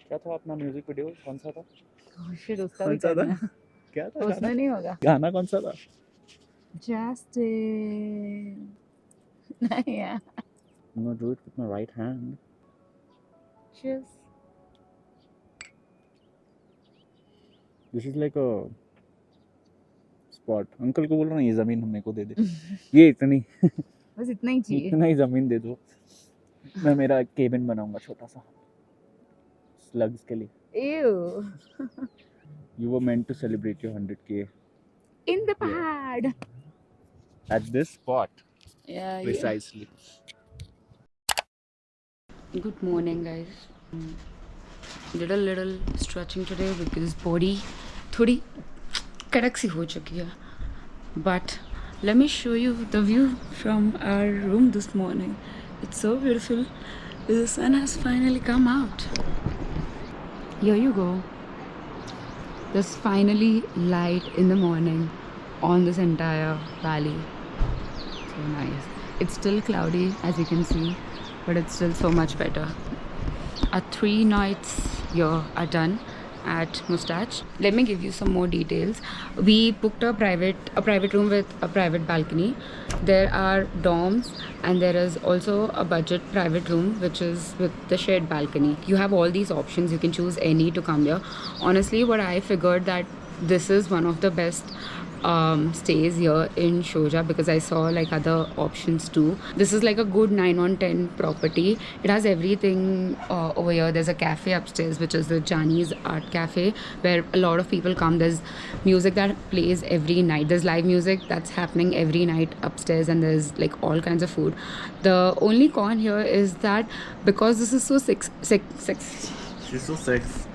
क्या था अपना म्यूजिक वीडियो, कौन सा था? शिट, उसका भी कौन सा था? करना है। क्या था उसमें गाना? नहीं होगा। गाना कौन सा था? Justin. नहीं यार। I'm gonna do it with my right hand. Cheers. This is like a spot. Uncle को बोल रहा हूँ ये जमीन हमें को दे दे। ये इतनी बस इतना ही चाहिए। इतना ही जमीन दे दो, मैं मेरा केबिन बनाऊंगा छोटा सा स्लग्स के लिए। Ew. You were meant to celebrate your 100K In the pad. at this spot. Yeah. Precisely. Good morning, guys. Little stretching today because body थोड़ी कड़क सी हो चुकी है. But let me show you the view from our room this morning. It's so beautiful. The sun has finally come out. Here you go. There's finally light in the morning on this entire valley. So nice. It's still cloudy as you can see, but it's still so much better. Our 3 nights here are done at Moustache. Let me give you some more details. We booked a private room with a private balcony. There are dorms and there is also a budget private room which is with the shared balcony. You have all these options. You can choose any to come here. Honestly, what I figured that this is one of the best stays here in Sharjah because I saw like other options too. This is like a good 9 on 10 property. It has everything over here. There's a cafe upstairs which is the Jani's Art Cafe where a lot of people come. There's music that plays every night. There's live music that's happening every night upstairs and there's like all kinds of food. The only con here is that because this is so She's so sex.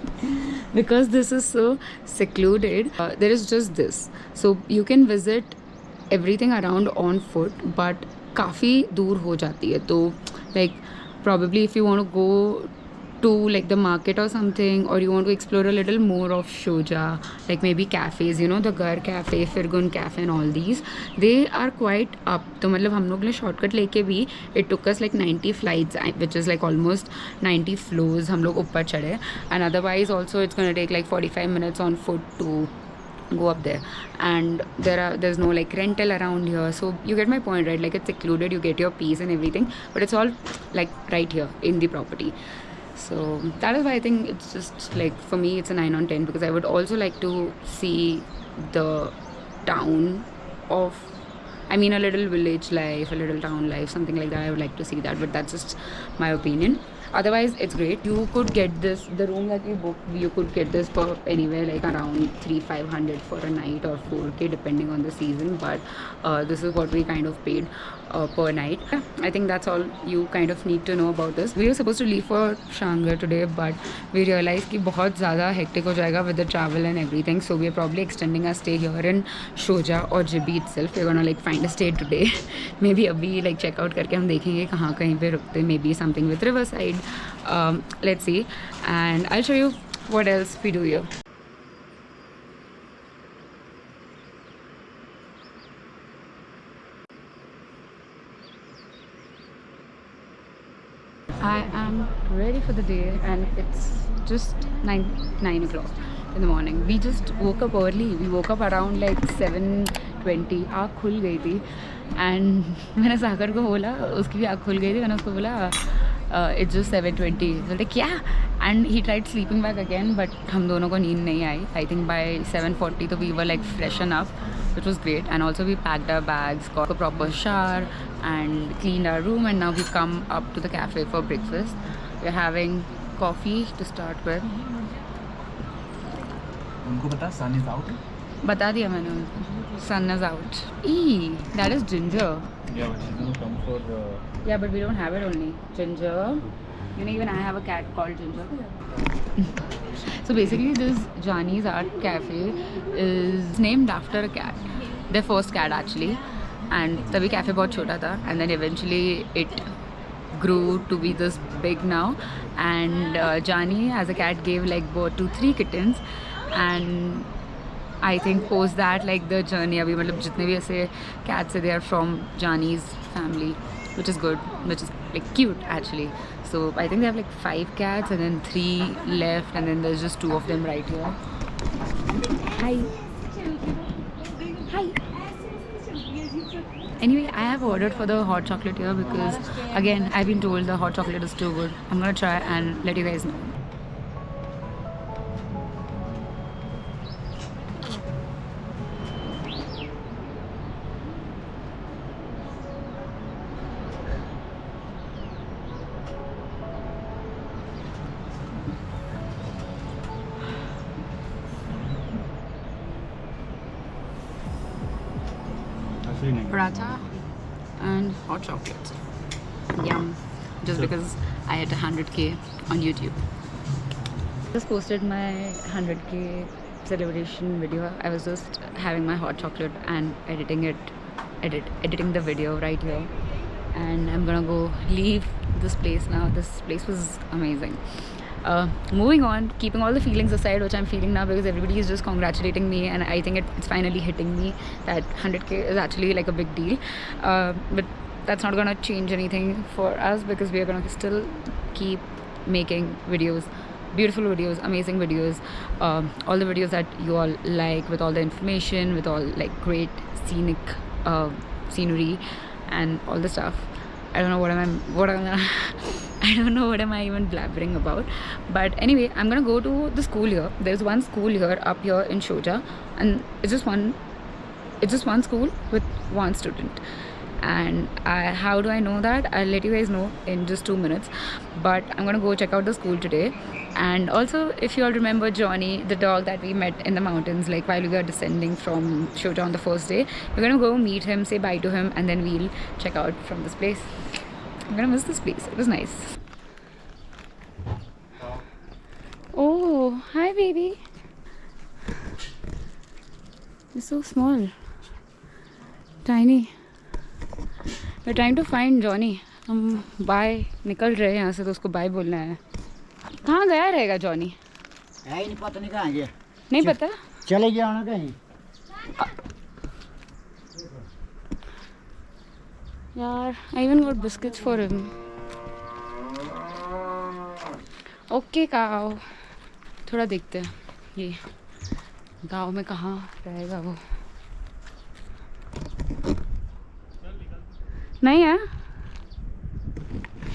because this is so secluded, there is just this, so you can visit everything around on foot but काफ़ी दूर हो जाती है. तो like probably if you want to go to like the market or something or you want to explore a little more of Sharjah, like maybe cafes, you know, the Ghar Cafe, Firgun Cafe and all these, they are quite up. तो मतलब हम लोग ने shortcut लेके भी it took us like 90 flights which is like almost 90 floors हम लोग ऊपर चढ़े, and otherwise also it's gonna take like 45 minutes on foot to go up there. And there's no like rental around here, so you get my point, right? Like it's secluded, you get your peace and everything, but it's all like right here in the property. So that is why I think it's just like, for me it's a 9 on 10 because I would also like to see the town of, I mean a little village life, a little town life, something like that. I would like to see that, but that's just my opinion. Otherwise it's great. You could get this, the room that we booked, you could get this for anywhere like around 300-500 for a night or 4K depending on the season, but this is what we kind of paid per night. I think that's all you kind of need to know about this. We were supposed to leave for Shanghai today but we realized कि बहुत ज़्यादा hectic हो जाएगा with the travel and everything, so we are probably extending our stay here in Sharjah or Jibi itself. We're gonna like find a stay today. Maybe अभी like check out करके हम देखेंगे कहाँ कहीं पे रुकते, maybe something with riverside. Let's see, and I'll show you what else we do here. I am ready for the day and it's just 9 o'clock in the morning. We just woke up early. We woke up around like 7:20. आँख खुल गई थी and मैंने सागर को बोला, उसकी भी आँख खुल गई थी. मैंने उसको बोला it's just 7:20. बोलते क्या? And he tried sleeping back again but हम दोनों को नींद नहीं आई. I think by 7:40 तो we were like fresh enough, which was great. And also we packed our bags, got a proper shower and cleaned our room, and now we come up to the cafe for breakfast. We're having coffee to start with. उनको पता sun is out? बता दिया मैंने उनको. Sun is out. Eee, that is ginger. Yeah, but she's gonna come for Yeah, but we don't have it only. Ginger. You know, even I have a cat called Ginger. So basically this Jani's Art Cafe is named after a cat. Their first cat actually. And तभी cafe बहुत छोटा था. And then eventually it grew to be this big now. And Jani as a cat gave like birth to 3 kittens. And I think post that like the journey अभी मतलब जितने भी ऐसे cats they are from Jani's family, which is good, which is like cute actually. So I think they have like 5 cats and then 3 left, and then there's just 2 of them right here. Hi. Hi. Anyway, I have ordered for the hot chocolate here because again I've been told the hot chocolate is too good. I'm gonna try and let you guys know. Paratha and hot chocolate. Yum. Just because I had 100k on YouTube. Just posted my 100k celebration video. I was just having my hot chocolate and editing the video right here. And I'm gonna go leave this place now. This place was amazing. Moving on, keeping all the feelings aside which I'm feeling now, because everybody is just congratulating me, and I think it's finally hitting me that 100k is actually like a big deal. But that's not gonna change anything for us, because we are gonna still keep making videos, beautiful videos, amazing videos, all the videos that you all like, with all the information, with all like great scenic scenery and all the stuff. I don't know what I don't know what am I even blabbering about. But anyway, I'm gonna go to the school here. There's one school here up here in Sharjah, and it's just one school with one student. And how do I know that? I'll let you guys know in just 2 minutes. But I'm gonna go check out the school today. And also, if you all remember Johnny, the dog that we met in the mountains, like while we were descending from Sharjah on the first day, we're gonna go meet him, say bye to him, and then we'll check out from this place. I'm gonna miss this place. It was nice. Oh, hi baby. You're so small. Tiny. We're trying to find Johnny. हम bye निकल रहे हैं यहाँ से, तो उसको bye बोलना है. कहाँ गया रहेगा जॉनी? है नहीं पता, नहीं कहाँ गया. नहीं पता. चले गया होना कहीं. यार, I even got biscuits for him. Okay cow. थोड़ा देखते हैं ये गाँव में कहाँ रहेगा वो. नहीं है.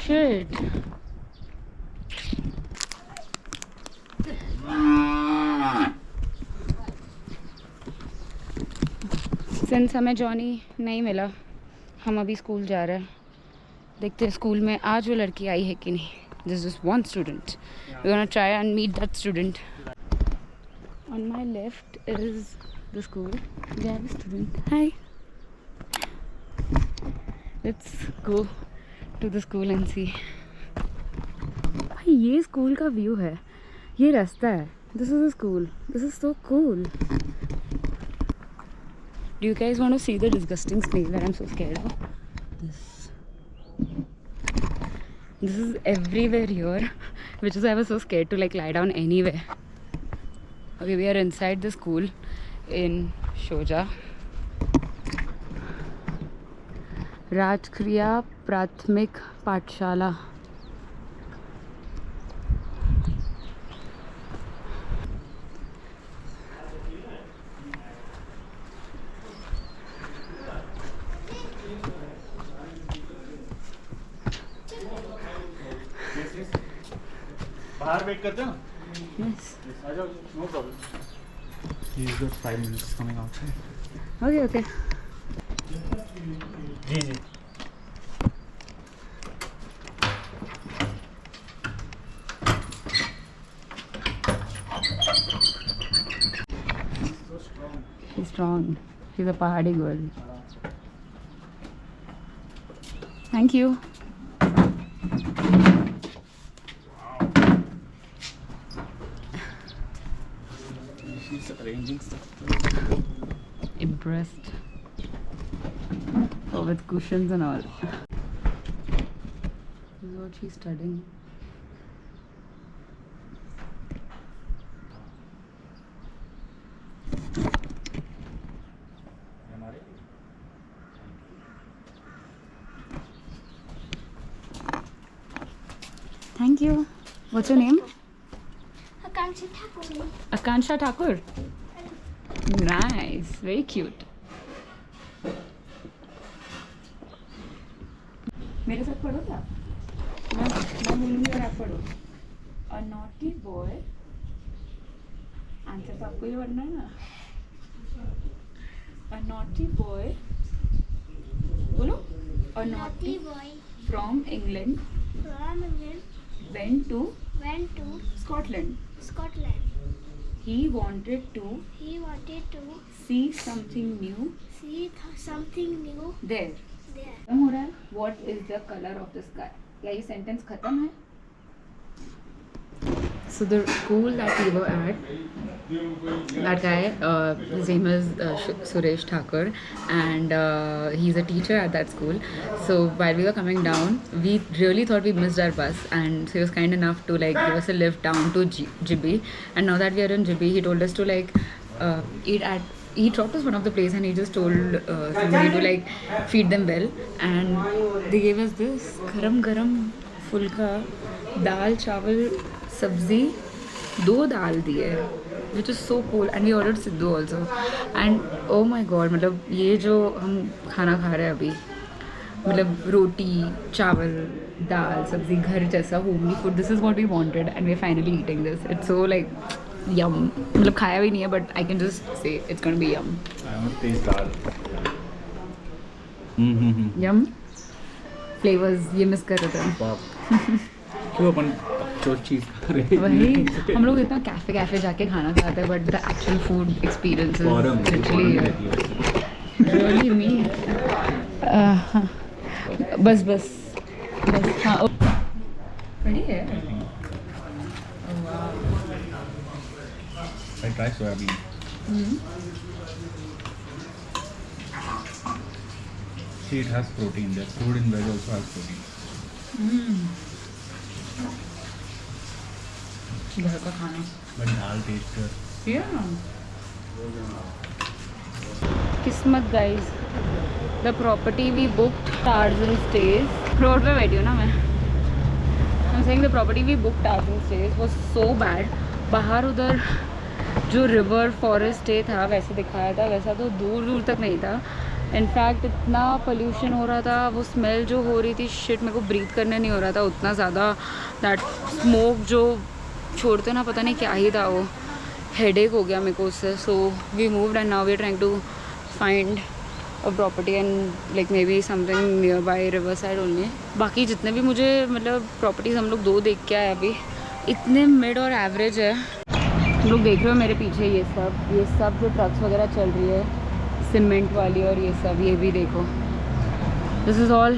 Shit. सिंस हमें जॉनी नहीं मिला, हम अभी स्कूल जा रहे हैं. देखते हैं स्कूल में आज वो लड़की आई है कि नहीं. This is one student. We're gonna try and meet that student. On my left is the school. We have a student. Hi. Let's go to the school and see. भाई ये स्कूल का व्यू है, ये रास्ता है. This is the school. This is so cool. Do you guys want to see the disgusting snail that I'm so scared of? This is everywhere here, which is why I was so scared to like lie down anywhere. Okay, we are inside the school in Sharjah. Rajkriya Prathmik Pathshala. बाहर wait करते हो? Yes. आ जाओ, no problem. He's got 5 minutes coming outside. Okay, okay. Ji ji. She's strong. She's a Pahadi girl. Thank you. She's arranging stuff. Impressed. Oh, with cushions and all. This is what she's studying. you. What's your name? Akanksha Thakur. Akansha Thakur. Nice, very cute. मेरे साथ पढ़ो क्या? मैं बोलूँगी और आप पढ़ो. A naughty boy. Answer तो आपको ही पढ़ना है ना. A naughty boy. बोलो. A naughty Naughty boy from England from England went to went to Scotland. Scotland. He wanted to He wanted to see something new see something new there. there. खत्म हो रहा है. What is the color of the sky? क्या ये sentence खत्म है? So the school that we were at, that guy, his name is Suresh Thakur, and he's a teacher at that school. So while we were coming down, we really thought we missed our bus, and so he was kind enough to like give us a lift down to Jibbi. And now that we are in Jibbi, he told us to like he dropped us one of the place, and he just told somebody to like feed them well, and they gave us this garam फुल्का दाल चावल सब्जी 2 दाल दिए, which is so cool. And we ordered Sidhu also. And oh my god, मतलब ये जो हम खाना खा रहे हैं अभी, मतलब रोटी चावल दाल सब्जी घर जैसा homely food, this is what we wanted and we finally eating this. It's so like yum. मतलब खाया भी नहीं है but I can just say it's gonna be yum. Yum flavours ये मिस कर रहे थे. क्यों अपन जो चीज़ खा रहे हैं वही हम लोग इतना कैफे जाके खाना खाते हैं, but the actual food experience literally really me. बस हाँ बड़ी है. I try soybean. See, it has protein. The food in veg also has protein. घर का खाना. But dal taste good. किस्मत guys, the property we booked Tarzan stage. रोड पे बैठी हूँ ना मैं. I am saying the property we booked Tarzan stage was so bad. बाहर उधर जो रिवर फॉरेस्ट डे था वैसे दिखाया था, वैसा तो दूर तक नहीं था. इनफैक्ट इतना पोल्यूशन हो रहा था, वो स्मेल जो हो रही थी, शिट मेरे को ब्रीथ करने नहीं हो रहा था उतना ज़्यादा. दैट स्मोक जो छोड़ते ना, पता नहीं क्या ही था वो. हेडेक हो गया मेरे को उससे. So we moved and now we are trying to find a property and like maybe something near by river side only. बाकी जितने भी मुझे मतलब प्रॉपर्टीज़ हम लोग 2 देख के आए अभी, इतने मिड और एवरेज है. हम लोग देख रहे हो मेरे पीछे ये सब जो ट्रक्स वगैरह चल रही है सीमेंट वाली, और ये सब ये भी देखो. This is all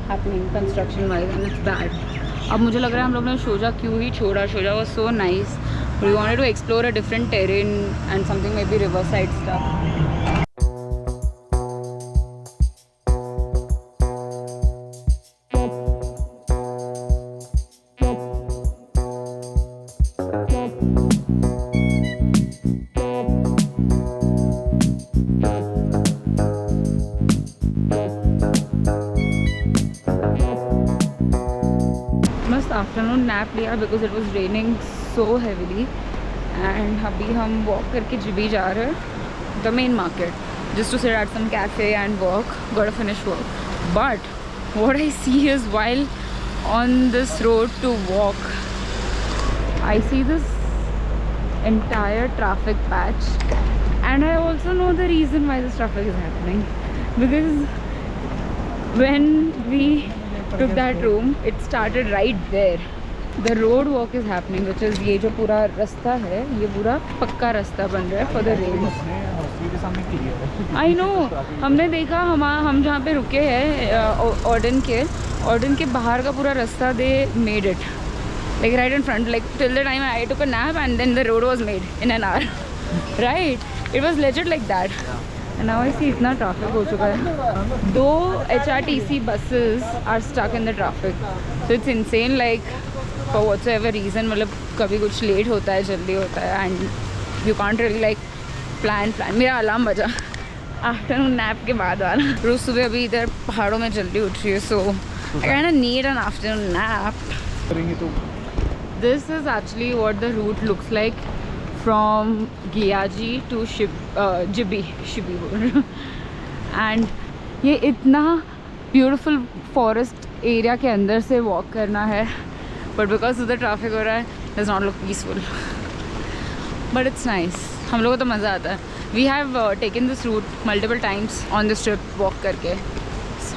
happening construction wise and it's bad. अब मुझे लग रहा है हम लोग ने शोजा क्यों ही छोड़ा. शोजा was so nice. We wanted to explore a different terrain and something may be river side stuff. Afternoon nap लिया because it was raining so heavily. And अभी हम वॉक करके जिबी जा रहे हैं, the main market, just to sit at some cafe and work. Got to finish work. But what I C is while on this road to walk, I see this entire traffic patch, and I also know the reason why this traffic is happening, because when we took that room it started right there. The road walk is happening, which is ये जो पूरा रास्ता है, ये पूरा पक्का रास्ता बन रहा है for the rains. I know, हमने देखा हम जहाँ पे रुके हैं ऑर्डन के बाहर का पूरा रास्ता they made it like right in front, like till the time I took a nap and then the road was made in an hour. Right, it was legit like that. And now I see इतना traffic हो चुका है. 2 HRTC buses are stuck in the traffic, so it's insane, like for whatsoever reason. मतलब कभी कुछ late होता है, जल्दी होता है, and you can't really like plan. मेरा अलार्म बजा आफ्टरनून नैप के बाद वाला. रोज़ सुबह अभी इधर पहाड़ों में जल्दी उठ रही है, so I kind of need an afternoon nap. करेंगे तो this is actually what the route looks like from Giaji to Shibbi. And ये इतना ब्यूटीफुल फॉरेस्ट एरिया के अंदर से वॉक करना है, बट बिकॉज उधर ट्रैफिक हो रहा है does not look peaceful, but it's nice. हम लोगों को तो मज़ा आता है. We have taken this route multiple times on this trip walk करके.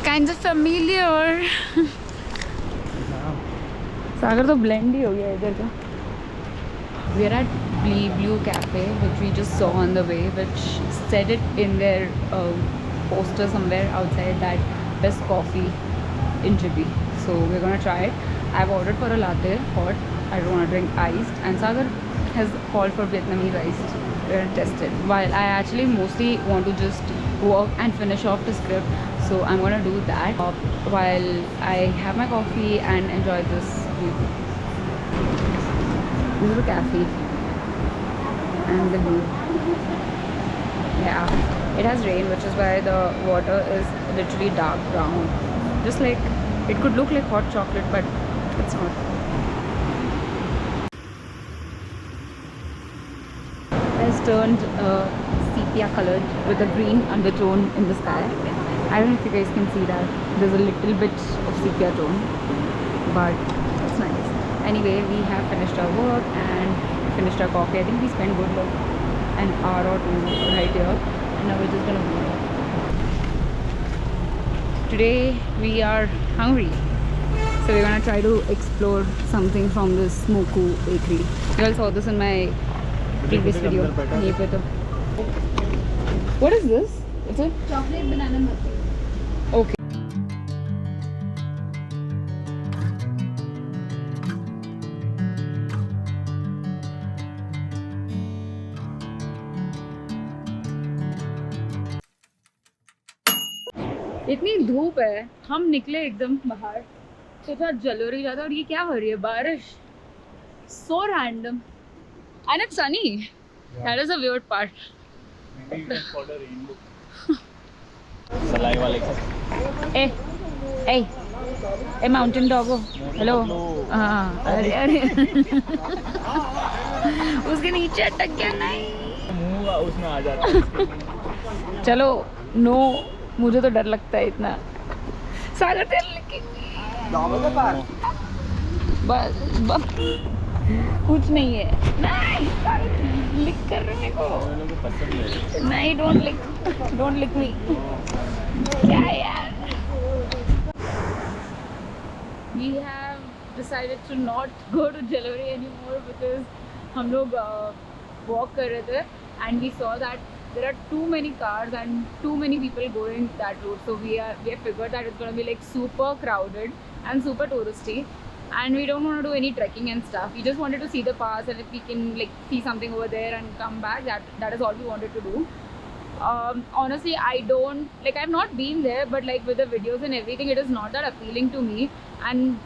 Kind of familiar. सागर तो ब्लेंड ही हो गया इधर का. We are at Blue Cafe, which we just saw on the way, which said it in their poster somewhere outside that best coffee in Jibbi. So we're gonna try it. I've ordered for a latte hot. I don't want to drink iced. And Sagar has called for Vietnamese iced. We're gonna test it. While I actually mostly want to just work and finish off the script, so I'm gonna do that while I have my coffee and enjoy this view. This is the cafe and the view. Yeah, it has rain, which is why the water is literally dark brown. Just like, it could look like hot chocolate, but it's not. It's turned sepia colored with a green undertone in the sky. I don't know if you guys can see that. There's a little bit of sepia tone, but it's nice. Anyway, we have finished our work and finished our coffee. I think we spent good like an hour or two right here, and now we're just gonna go. Today we are hungry, so we're gonna try to explore something from this Moku bakery. You all saw this in my previous video. What is this? It's a Chocolate banana muffin. okay. इतनी धूप है, हम निकले एकदम बाहर तो थोड़ा जलोरी जाता है, और ये क्या हो रही है, बारिश. So random and it's sunny. That is a weird part. Maybe you can call a rainbow. Saliva like A mountain Doggo, hello. हाँ, अरे उसके नीचे अटक गया. नहीं, मुंह उसमें आ जाता है. चलो नो, मुझे तो डर लगता है इतना. सागर तेल बस कुछ नहीं है. नहीं लिक कर रहे को. नहीं, डोंट लिक मी. क्या यार. We have decided to not go to Jalori anymore because हम लोग walk कर रहे थे and we saw that there are too many cars and too many people going that route. So we have figured that it's going to be like super crowded and super touristy, and we don't want to do any trekking and stuff. We just wanted to see the pass, and if we can like see something over there and come back, that is all we wanted to do. Honestly, I don't like, I've not been there, but like with the videos and everything, it is not that appealing to me, and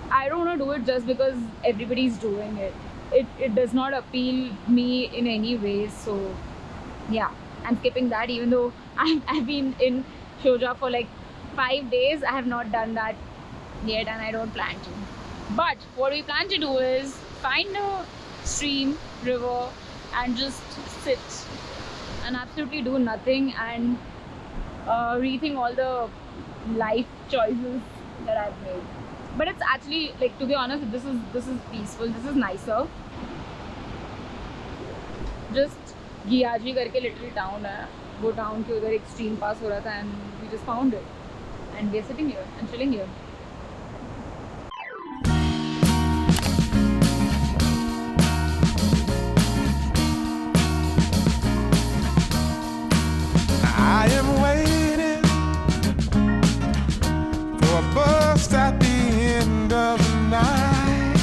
I don't want to do it just because everybody's doing it. It does not appeal me in any way. So yeah, I'm skipping that, even though I've been in Shoja for like 5 days. I have not done that yet, and I don't plan to. But what we plan to do is find a stream, river, and just sit and absolutely do nothing and rethink all the life choices that I've made. But it's actually like, to be honest, this is peaceful. This is nicer. Just Giaji करके little town है, वो town के उधर एक stream पास हो रहा था, and we just found it, and we are sitting here and chilling here. I am waiting for a bus at the end of the night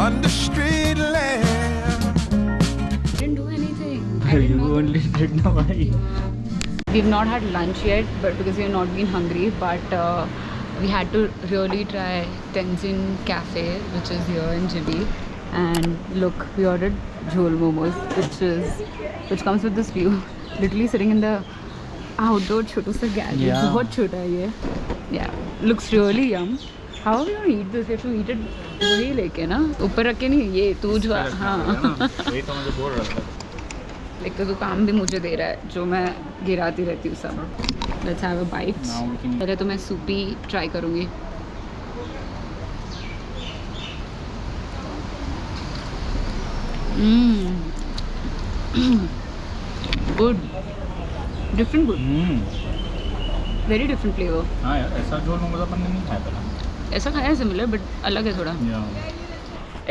under street lamp. Didn't do anything. I did You not- only did now. We've not had lunch yet, but because we've not been hungry, but we had to really try Tenzin Cafe, which is here in Jibbi. And look, we ordered jhol momos, which comes with this view. Literally sitting in the outdoor छोटा सा gallery. Yeah. बहुत छोटा है ये. Yeah, looks really yum. How are we gonna eat this? We have to eat it वही लेके ना, ऊपर रख के नहीं, ये तू जो हाँ वही तो मुझे बोल रहा था। एक तो काम भी मुझे दे रहा है जो मैं गिराती रहती हूँ सब। Let's have a bite. Now we can- पहले तो मैं सूपी ट्राई करूँगी। Good. Different good. Very different flavor. हाँ यार, ऐसा झोल मोमोज अपन ने नहीं खाया पहले। ऐसा खाया है सिमिलर बट अलग है थोड़ा।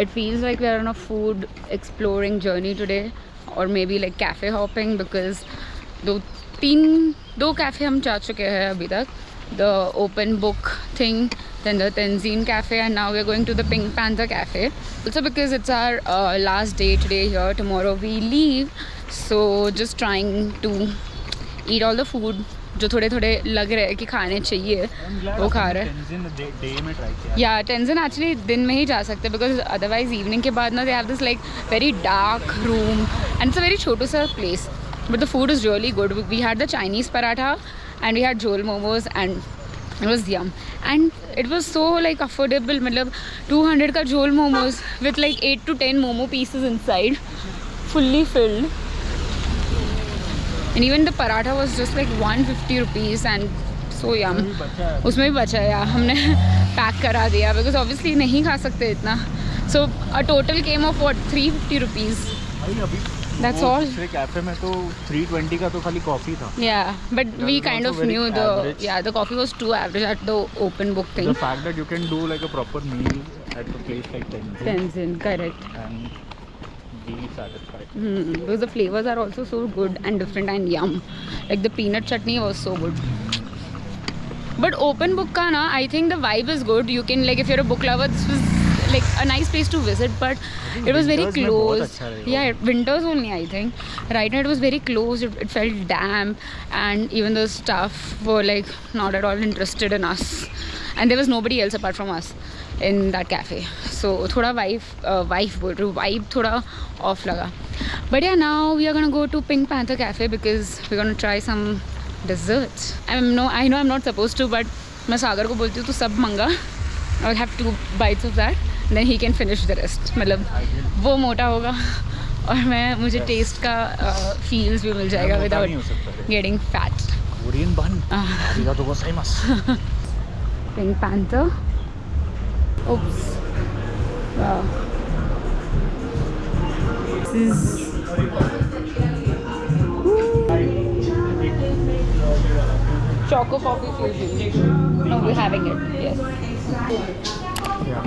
It feels like we are on a food exploring journey today, or maybe like cafe hopping, because दो cafe हम जा चुके हैं अभी तक. The open book thing, then the Tenzin cafe, and now we're going to the Pink Panther cafe. Also because it's our last day today here. Tomorrow we leave, so just trying to eat all the food जो थोड़े थोड़े लग रहे हैं कि खाने चाहिए वो खा रहे हैं. या टेंजन एक्चुअली दिन में ही जा सकते हैं बिकॉज अदरवाइज इवनिंग के बाद ना they have this like very dark room and it's a very छोटू सा place but the food is really good. We had the Chinese paratha and we had jhol momos and it was yum and it was so like affordable. मतलब 200 का jhol momos with like 8 to 10 momo pieces inside fully filled. And even the paratha was just like 150 rupees and so yum. उसमें भी बचा है हमने pack करा दिया because obviously नहीं खा सकते इतना. So a total came of what 350 rupees. That's all. दूसरे कैफे में तो 320 का तो खाली कॉफी था. Yeah, but we was kind also of very knew average. the coffee was too average at the open book The thing. fact that you can do like a proper meal at a place like Tenzin Tenzin, correct. and be satisfied. Because the flavors are also so good and different and yum. Like the peanut chutney was so good. But open book ka na, I think the vibe is good. You can like if you're a book lover, this was like a nice place to visit. But it was very winters mein bahut closed. acha rahega. Yeah, winters only I think. Right now it was very closed. It felt damp, and even the staff were like not at all interested in us. And there was nobody else apart from us in that cafe. So thoda vibe thoda off laga. But yeah, now we are gonna go to Pink Panther cafe because we're gonna try some desserts. I know I'm not supposed to, but मैं सागर को बोलती हूँ तो सब मंगा. I'll have 2 bites of that, then he can finish the rest. मतलब वो मोटा होगा और मुझे टेस्ट का फील्स भी मिल जाएगा without getting fat. Korean bun. Arigatou gozaimasu. Pink Panther. Oops. Wow. This is Choco Coffee Fusion. No, we're having it. Yes. Yeah.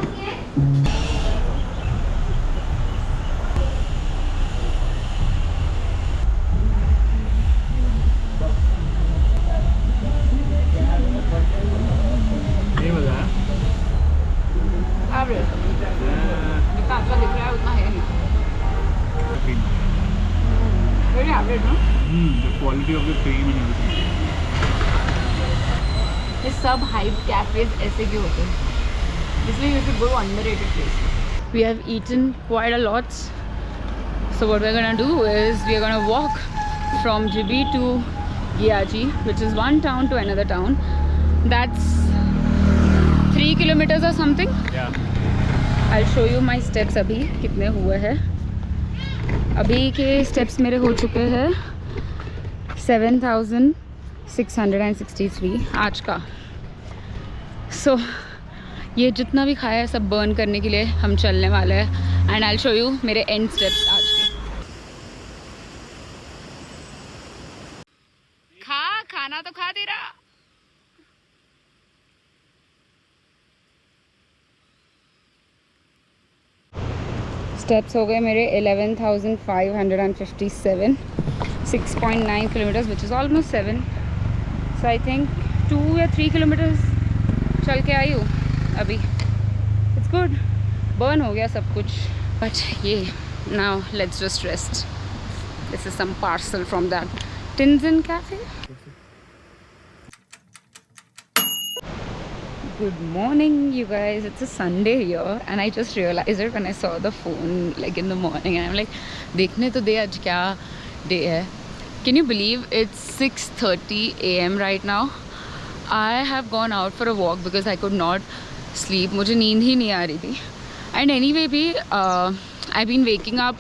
नहीं मजा आया. Average. जितना अच्छा दिख रहा है उतना है नहीं. Very average, no? The quality of the cream and everything. ये सब हाइप कैफेज ऐसे क्यों होते हैं? इसलिए you should go to underrated places. We have eaten quite a lot. So what we're gonna do is we're gonna walk from Jibi to Gyaji, which is one town to another town. That's 3 kilometers or something. Yeah. I'll show you my steps अभी कितने हुए हैं. अभी के steps मेरे हो चुके हैं 7,663 आज का. So ये जितना भी खाया है सब बर्न करने के लिए हम चलने वाले हैं. एंड आई शो यू मेरे एंड स्टेप्स आज के. खाना तो खा दे रहा. स्टेप्स हो गए मेरे 11,557. 6.9 kilometers which is almost 7. So I think 2 या 3 kilometers चल के आई हूँ अभी. It's good. Burn हो गया सब कुछ. But ये now let's just rest. This is some parcel from that Tenzin cafe. Good morning you guys. It's a Sunday here and I just realized it when I saw the phone like in the morning and I'm like देखने तो दे आज क्या day है. Can you believe it's 6:30 AM right now? I have gone out for a walk because I could not sleep. मुझे नींद ही नहीं आ रही थी. And anyway भी I've been waking up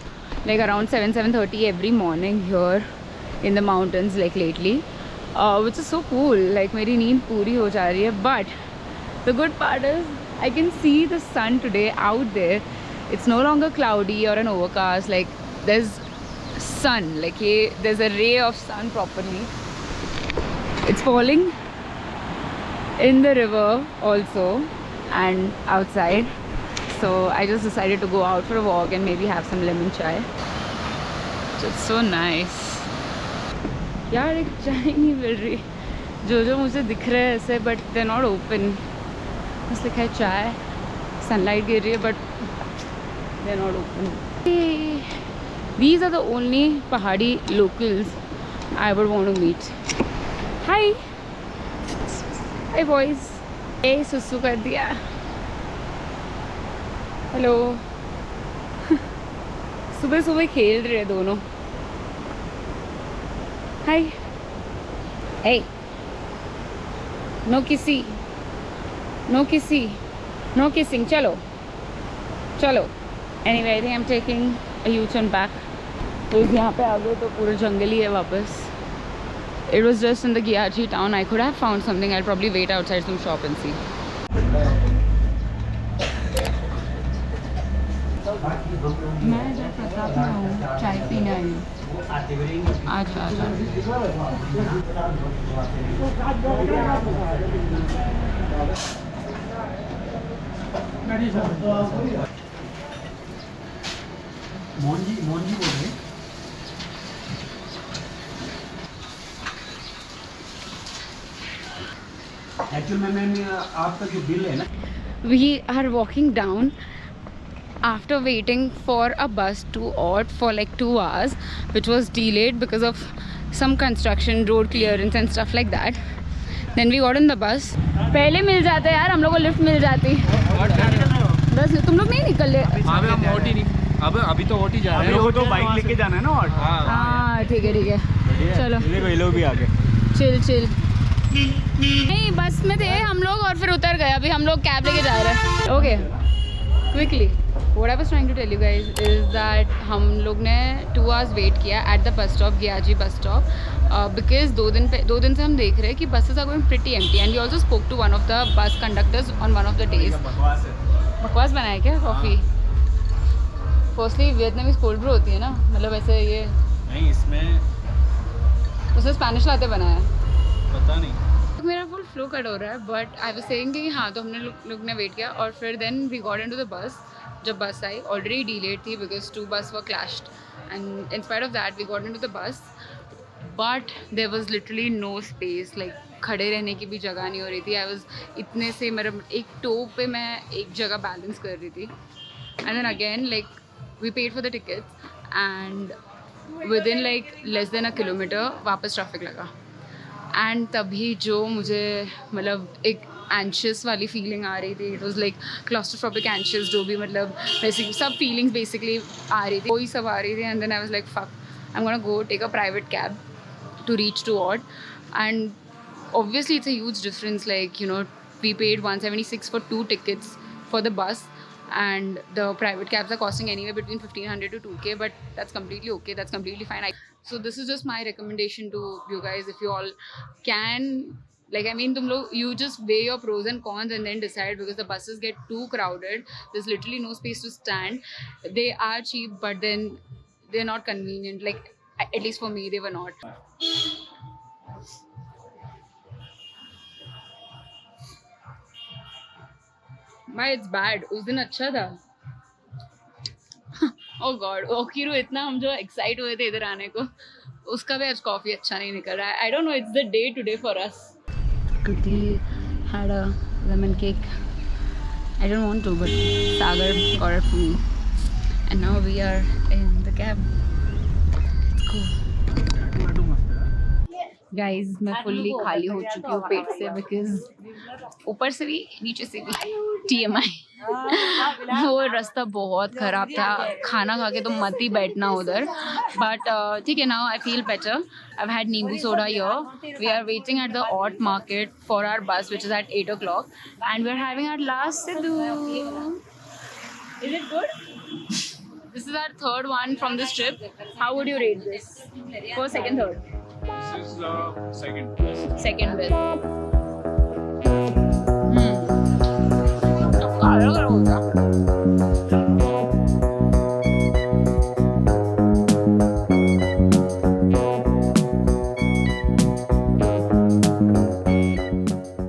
like around 7:30 every morning here in the mountains like lately, which is so cool. Like मेरी नींद पूरी हो जा रही है. But the good part is I can see the sun today out there. It's no longer cloudy or an overcast. Like there's sun. Like there's a ray of sun properly. It's falling in the river also and outside. So I just decided to go out for a walk and maybe have some lemon chai. It's so nice. यार एक चाय नहीं मिल रही. जो मुझे दिख रहे हैं ऐसे but they're not open. बस लिखा है चाय. Sunlight गिर रही है but they're not open. These are the only pahadi locals I would want to meet. Hi. Hey boys. Hey सुसु कर दिया. हेलो. सुबह सुबह खेल रहे हैं दोनों. हाय. हे. नो किसी. नो किसी. No kissing. चलो चलो. Anyway I think I am taking a U-turn back. तो यहाँ पे आ गए तो पूरा जंगल ही है वापस. It was just in the Gyaji town. I could have found something. I'll probably wait outside some shop and see. मैं जब प्रताप में हूँ चाय पीने आई हूँ. अच्छा अच्छा. मोहन जी बोल रहे हैं. एक्चुअल में मैम आपका जो बिल है ना. We are walking down after waiting for a bus to Ort for like 2 hours, which was delayed because of some construction, road clearance and stuff like that. Then we got on the bus. पहले मिल जाते यार, हम लोग को lift मिल जाती. बस तुम लोग नहीं निकल ले. हम ओटी नहीं. अब अभी तो ओटी जा रहे हैं. तो बाइक लेके जाना है ना. और हाँ ठीक है. चलो ये लोग भी आ गए. चिल. नहीं बस में थे हम लोग और फिर उतर गए. अभी हम लोग कैब लेके जा रहे हैं. Okay quickly. What I was trying to tell you guys is that हम लोग ने 2 hours wait किया at the bus stop, Gyaji bus stop, because 2 दिन से हम देख रहे हैं कि buses are going pretty empty, and we also spoke to one of the bus conductors on one of the days. बकवास बनाया क्या coffee? Firstly Vietnamese cold brew होती है ना, मतलब ऐसे ये नहीं इसमें उसने स्पेनिश लाते बनाया. पता नहीं. मेरा फुल फ्लो कट हो रहा है. बट आई वाज सेइंग कि हाँ तो हमने लोग ने वेट किया और फिर then we got into the bus. जब बस आई ऑलरेडी डिलेड थी because 2 bus were clashed, and in spite of that we got into the bus. But there was literally no space. Like खड़े रहने की भी जगह नहीं हो रही थी. आई वाज इतने से मेरा एक टो पे मैं एक जगह बैलेंस कर रही थी. And then again like we paid for the tickets and with in like less than a kilometre वापस ट्रैफिक लगा. एंड तभी जो मुझे मतलब एक एंशियस वाली फीलिंग आ रही थी. It was like claustrophobic anxious, जो भी मतलब बेसिक सब फीलिंग्स बेसिकली आ रही थी, वही सब आ रही थी. And then I was like fuck, I am gonna go take a private cab to reach to Ort. And obviously it's a huge difference. Like, you know, we paid 176 for 2 tickets for the bus, and the private cabs are costing anywhere between 1500 to 2k, but that's completely okay. That's completely fine. So this is just my recommendation to you guys. If you all can, like, I mean, you just weigh your pros and cons and then decide, because the buses get too crowded. There's literally no space to stand. They are cheap, but then they're not convenient. Like, at least for me, they were not. Why it's bad? उस दिन अच्छा था. Oh God, ओकीरू इतना हम जो excite हुए थे इधर आने को, उसका भी आज कॉफ़ी अच्छा नहीं निकल रहा है. I don't know, it's the day today for us. Quickly had a lemon cake. I don't want to, but Sagar got it for me. And now we are in the cab. Let's go. Guys, मैं fully खाली हो चुकी हूँ पेट से, because ऊपर से भी नीचे से भी TMI. वो रास्ता बहुत खराब था, खाना खा के तो मत ही बैठना उधर. बट ठीक है, now I feel better. I've had Nimbu soda here. We are waiting at the Ott Market for our bus, which is at 8 o'clock, and we're having our last Sidhu. Is it good? This is our third one from this trip. How would you rate this? First, second, third. This is second. Second best.